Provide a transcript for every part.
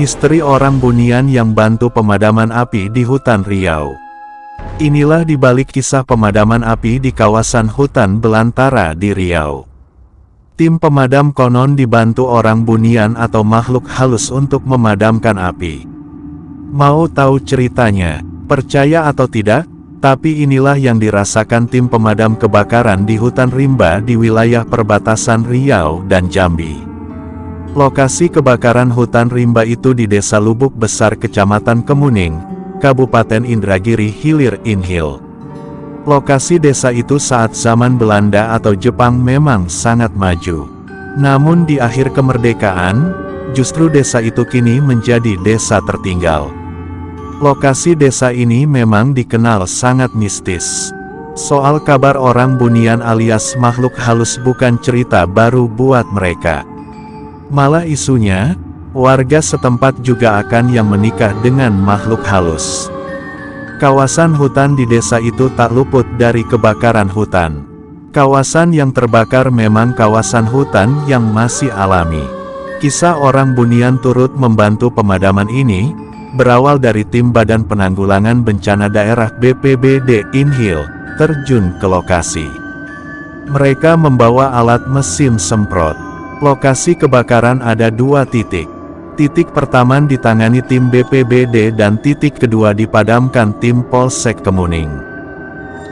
Misteri orang Bunian yang bantu pemadaman api di hutan Riau. Inilah dibalik kisah pemadaman api di kawasan hutan belantara di Riau. Tim pemadam konon dibantu orang Bunian atau makhluk halus untuk memadamkan api. Mau tahu ceritanya? Percaya atau tidak? Tapi inilah yang dirasakan tim pemadam kebakaran di hutan rimba di wilayah perbatasan Riau dan Jambi. Lokasi kebakaran hutan rimba itu di Desa Lubuk Besar Kecamatan Kemuning, Kabupaten Indragiri Hilir Inhil. Lokasi desa itu saat zaman Belanda atau Jepang memang sangat maju. Namun di akhir kemerdekaan, justru desa itu kini menjadi desa tertinggal. Lokasi desa ini memang dikenal sangat mistis. Soal kabar orang Bunian alias makhluk halus bukan cerita baru buat mereka. Malah isunya, warga setempat juga akan yang menikah dengan makhluk halus. Kawasan hutan di desa itu tak luput dari kebakaran hutan. Kawasan yang terbakar memang kawasan hutan yang masih alami. Kisah orang Bunian turut membantu pemadaman ini, berawal dari tim Badan Penanggulangan Bencana Daerah BPBD Inhil, terjun ke lokasi. Mereka membawa alat mesin semprot. Lokasi kebakaran ada 2 titik. Titik pertama ditangani tim BPBD dan titik kedua dipadamkan tim Polsek Kemuning.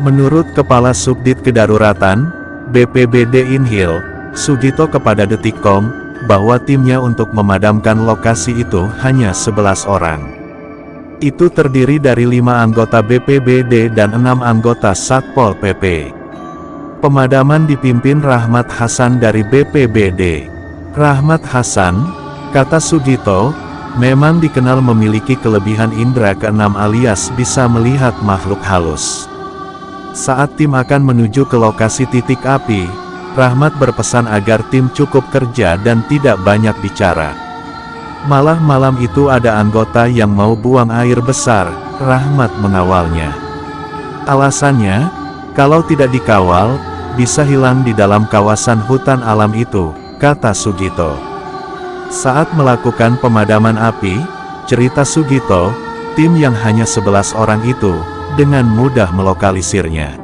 Menurut Kepala Subdit Kedaruratan, BPBD Inhil, Sugito kepada Detikcom, bahwa timnya untuk memadamkan lokasi itu hanya 11 orang. Itu terdiri dari 5 anggota BPBD dan 6 anggota Satpol PP. Pemadaman dipimpin Rahmat Hasan dari BPBD. Rahmat Hasan, kata Sugito, memang dikenal memiliki kelebihan indera keenam alias bisa melihat makhluk halus. Saat tim akan menuju ke lokasi titik api, Rahmat berpesan agar tim cukup kerja dan tidak banyak bicara. Malah malam itu ada anggota yang mau buang air besar, Rahmat mengawalnya. Alasannya, kalau tidak dikawal, bisa hilang di dalam kawasan hutan alam itu, kata Sugito. Saat melakukan pemadaman api, cerita Sugito, tim yang hanya 11 orang itu, dengan mudah melokalisirnya.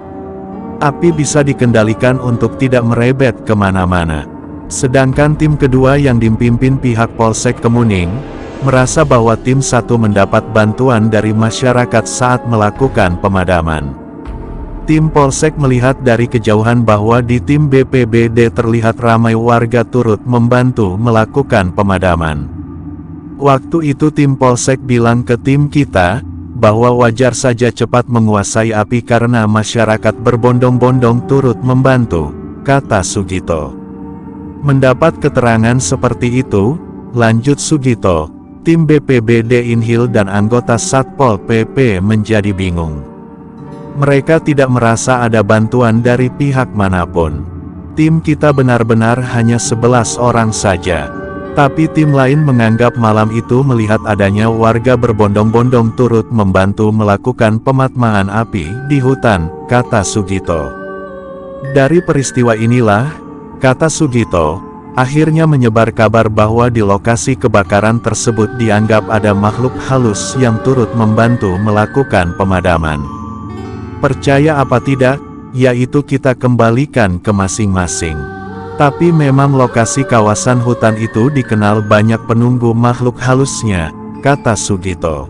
Api bisa dikendalikan untuk tidak merebet kemana-mana. Sedangkan tim kedua yang dipimpin pihak Polsek Kemuning, merasa bahwa tim satu mendapat bantuan dari masyarakat saat melakukan pemadaman. Tim Polsek melihat dari kejauhan bahwa di tim BPBD terlihat ramai warga turut membantu melakukan pemadaman. Waktu itu tim Polsek bilang ke tim kita, bahwa wajar saja cepat menguasai api karena masyarakat berbondong-bondong turut membantu, kata Sugito. Mendapat keterangan seperti itu, lanjut Sugito, tim BPBD Inhil dan anggota Satpol PP menjadi bingung. Mereka tidak merasa ada bantuan dari pihak manapun. Tim kita benar-benar hanya 11 orang saja. Tapi tim lain menganggap malam itu melihat adanya warga berbondong-bondong turut membantu melakukan pematmaan api di hutan, kata Sugito. Dari peristiwa inilah, kata Sugito, akhirnya menyebar kabar bahwa di lokasi kebakaran tersebut dianggap ada makhluk halus yang turut membantu melakukan pemadaman. Percaya apa tidak, yaitu kita kembalikan ke masing-masing. Tapi memang lokasi kawasan hutan itu dikenal banyak penunggu makhluk halusnya, kata Sugito.